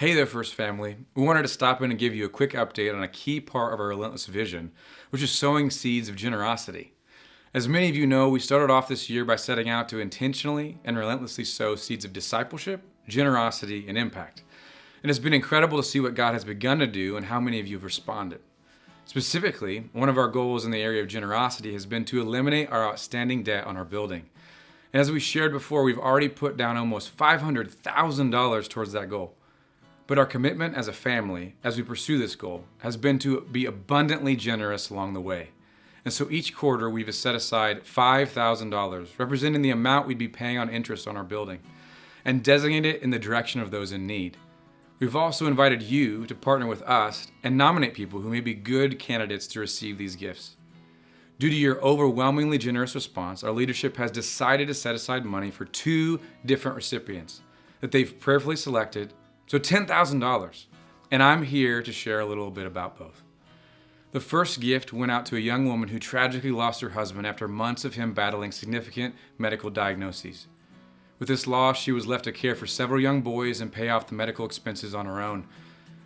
Hey there, First Family. We wanted to stop in and give you a quick update on a key part of our Relentless vision, which is sowing seeds of generosity. As many of you know, we started off this year by setting out to intentionally and relentlessly sow seeds of discipleship, generosity, and impact. And it's been incredible to see what God has begun to do and how many of you have responded. Specifically, one of our goals in the area of generosity has been to eliminate our outstanding debt on our building. And as we shared before, we've already put down almost $500,000 towards that goal. But our commitment as a family, as we pursue this goal, has been to be abundantly generous along the way. And so each quarter we've set aside $5,000, representing the amount we'd be paying on interest on our building, and designate it in the direction of those in need. We've also invited you to partner with us and nominate people who may be good candidates to receive these gifts. Due to your overwhelmingly generous response, our leadership has decided to set aside money for two different recipients that they've prayerfully selected. So $10,000, and I'm here to share a little bit about both. The first gift went out to a young woman who tragically lost her husband after months of him battling significant medical diagnoses. With this loss, she was left to care for several young boys and pay off the medical expenses on her own.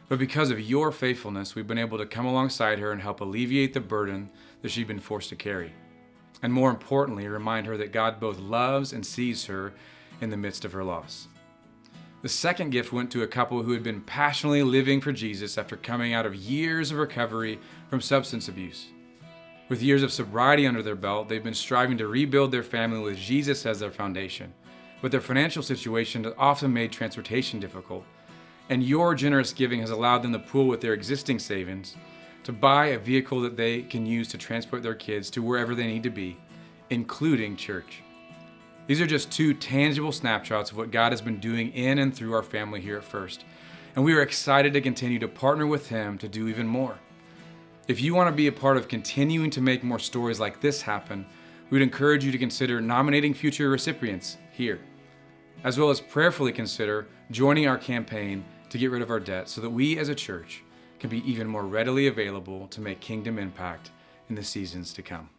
But because of your faithfulness, we've been able to come alongside her and help alleviate the burden that she'd been forced to carry. And more importantly, remind her that God both loves and sees her in the midst of her loss. The second gift went to a couple who had been passionately living for Jesus after coming out of years of recovery from substance abuse. With years of sobriety under their belt, they've been striving to rebuild their family with Jesus as their foundation. But their financial situation has often made transportation difficult, and your generous giving has allowed them to pool with their existing savings to buy a vehicle that they can use to transport their kids to wherever they need to be, including church. These are just two tangible snapshots of what God has been doing in and through our family here at First. And we are excited to continue to partner with Him to do even more. If you want to be a part of continuing to make more stories like this happen, we would encourage you to consider nominating future recipients here, as well as prayerfully consider joining our campaign to get rid of our debt so that we as a church can be even more readily available to make kingdom impact in the seasons to come.